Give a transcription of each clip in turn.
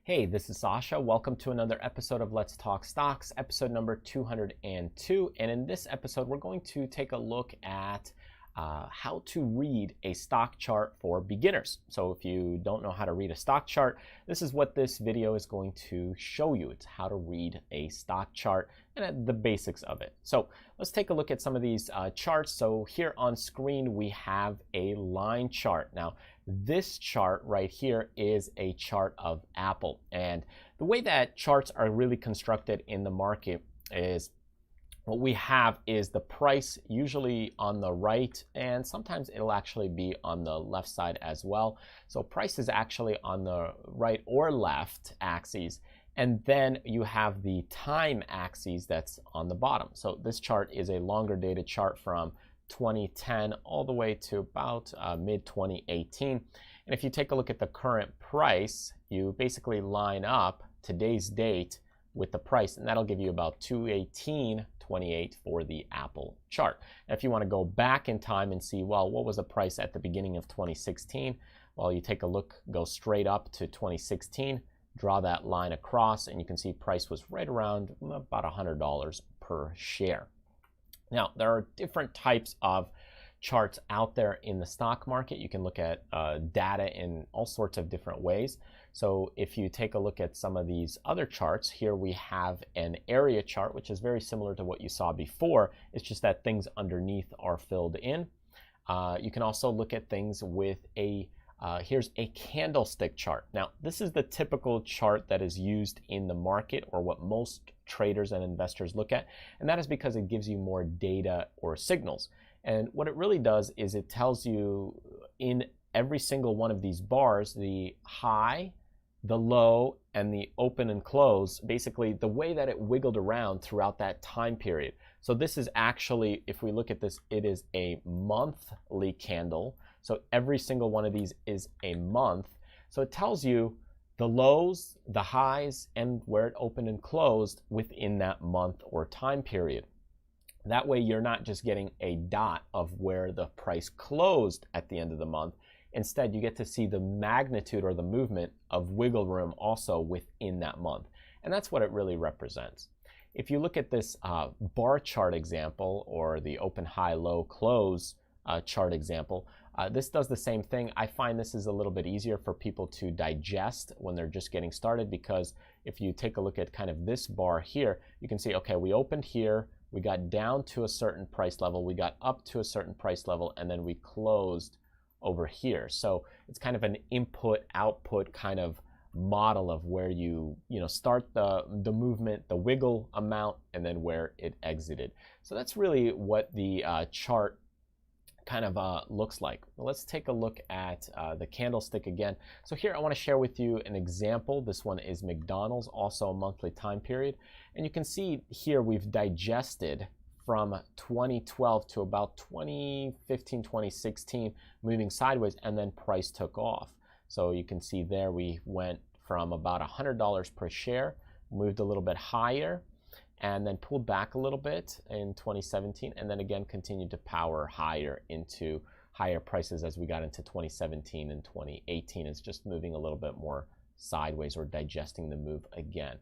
Hey, this is Sasha. Welcome to another episode of Let's Talk Stocks, episode number 202. And in this episode, we're going to take a look at how to read a stock chart for beginners. So if you don't know how to read a stock chart, this is what this video is going to show you. It's how to read a stock chart and the basics of it. So let's take a look at some of these charts. So here on screen, we have a line chart. Now, this chart right here is a chart of Apple. And the way that charts are really constructed in the market is what we have is the price usually on the right, and sometimes it'll actually be on the left side as well. So price is actually on the right or left axes, and then you have the time axis that's on the bottom. So this chart is a longer dated chart from 2010 all the way to about mid-2018. And if you take a look at the current price, you basically line up today's date with the price, and that'll give you about 218.28 for the Apple chart. Now, if you want to go back in time and see, well, what was the price at the beginning of 2016? Well, you take a look, go straight up to 2016, draw that line across, and you can see price was right around about $100 per share. Now, there are different types of charts out there in the stock market. You can look at data in all sorts of different ways. So if you take a look at some of these other charts, here we have an area chart, which is very similar to what you saw before. It's just that things underneath are filled in. You can also look at things with here's a candlestick chart. Now, this is the typical chart that is used in the market, or what most traders and investors look at, and that is because it gives you more data or signals. And what it really does is it tells you in every single one of these bars, the high, the low, and the open and close, basically the way that it wiggled around throughout that time period. So this is actually, if we look at this, it is a monthly candle. So every single one of these is a month. So it tells you the lows, the highs, and where it opened and closed within that month or time period. That way you're not just getting a dot of where the price closed at the end of the month. Instead, you get to see the magnitude or the movement of wiggle room also within that month. And that's what it really represents. If you look at this bar chart example, or the open, high, low, close chart example, this does the same thing. I find this is a little bit easier for people to digest when they're just getting started, because if you take a look at kind of this bar here, you can see, okay, we opened here, we got down to a certain price level, we got up to a certain price level, and then we closed over here. So it's kind of an input-output kind of model of where you start the movement, the wiggle amount, and then where it exited. So that's really what the chart kind of looks like. Let's take a look at the candlestick again. So here I want to share with you an example. This one is McDonald's, also a monthly time period. And you can see here we've digested from 2012 to about 2015, 2016, moving sideways, and then price took off. So you can see there we went from about $100 per share, moved a little bit higher, and then pulled back a little bit in 2017, and then again continued to power higher into higher prices as we got into 2017 and 2018. It's just moving a little bit more sideways, or digesting the move again.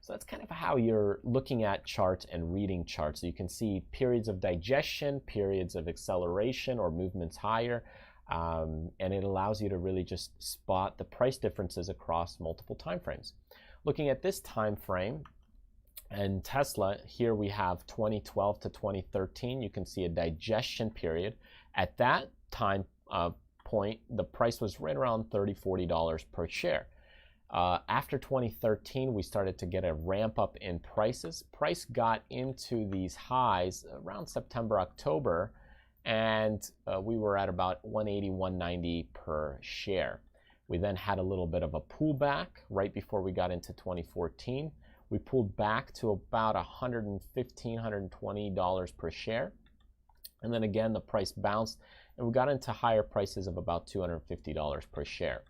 So that's kind of how you're looking at charts and reading charts. So you can see periods of digestion, periods of acceleration or movements higher, and it allows you to really just spot the price differences across multiple time frames. Looking at this time frame, and Tesla, here we have 2012 to 2013. You can see a digestion period. At that time point, the price was right around $30, $40 per share. After 2013, we started to get a ramp up in prices. Price got into these highs around September, October, and we were at about 180, 190 per share. We then had a little bit of a pullback right before we got into 2014. We pulled back to about $115, $120 per share. And then again, the price bounced, and we got into higher prices of about $250 per share.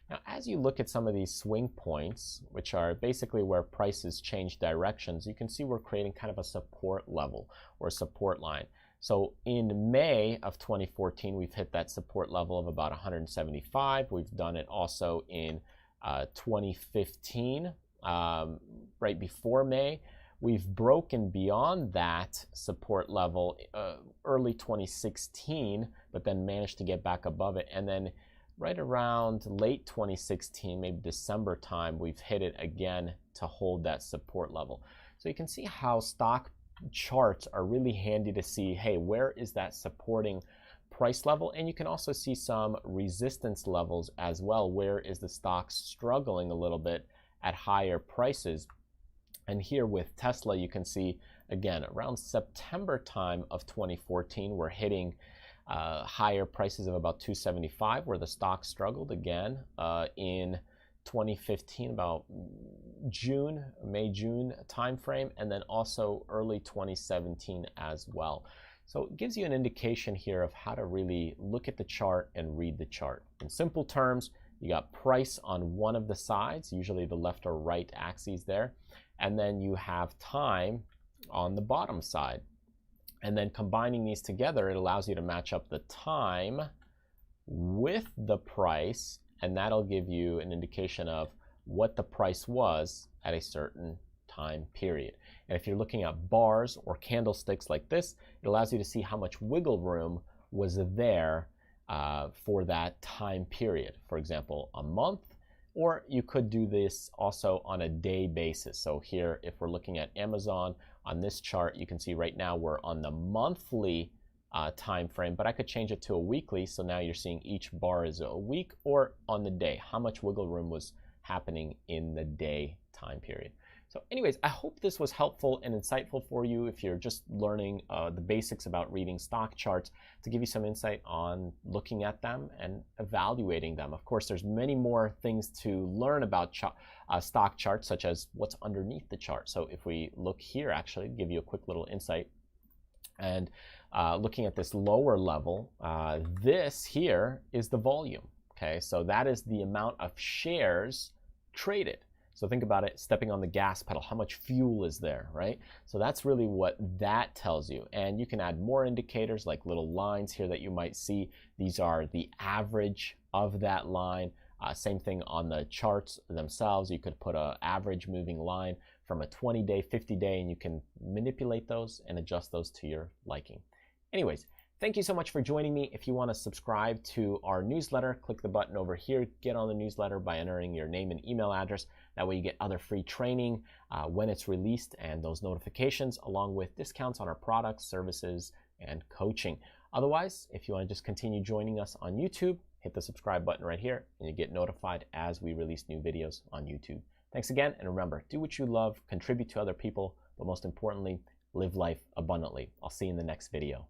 Now, as you look at some of these swing points, which are basically where prices change directions, you can see we're creating kind of a support level or a support line. So in May of 2014, we've hit that support level of about 175. We've done it also in 2015, right before May. We've broken beyond that support level early 2016, but then managed to get back above it. And then right around late 2016, maybe December time, we've hit it again to hold that support level. So you can see how stock charts are really handy to see, hey, where is that supporting price level? And you can also see some resistance levels as well. Where is the stock struggling a little bit at higher prices? And here with Tesla, you can see, again, around September time of 2014, we're hitting higher prices of about 275, where the stock struggled again in 2015, about May-June timeframe, and then also early 2017 as well. So it gives you an indication here of how to really look at the chart and read the chart. In simple terms, you got price on one of the sides, usually the left or right axes there, and then you have time on the bottom side. And then combining these together, it allows you to match up the time with the price, and that'll give you an indication of what the price was at a certain time period. And if you're looking at bars or candlesticks like this, it allows you to see how much wiggle room was there for that time period. For example, a month, or you could do this also on a day basis. So here, if we're looking at Amazon on this chart, you can see right now we're on the monthly time frame, but I could change it to a weekly. So now you're seeing each bar is a week, or on the day, how much wiggle room was happening in the day time period. So anyways, I hope this was helpful and insightful for you if you're just learning the basics about reading stock charts, to give you some insight on looking at them and evaluating them. Of course, there's many more things to learn about stock charts, such as what's underneath the chart. So if we look here, actually, give you a quick little insight. And looking at this lower level, this here is the volume. Okay, so that is the amount of shares traded. So think about it, stepping on the gas pedal, how much fuel is there, right? So that's really what that tells you. And you can add more indicators like little lines here that you might see. These are the average of that line. Same thing on the charts themselves. You could put an average moving line from a 20-day, 50-day, and you can manipulate those and adjust those to your liking. Anyways, thank you so much for joining me. If you want to subscribe to our newsletter, click the button over here. Get on the newsletter by entering your name and email address. That way you get other free training when it's released, and those notifications, along with discounts on our products, services, and coaching. Otherwise, if you want to just continue joining us on YouTube, hit the subscribe button right here, and you get notified as we release new videos on YouTube. Thanks again, and remember, do what you love, contribute to other people, but most importantly, live life abundantly. I'll see you in the next video.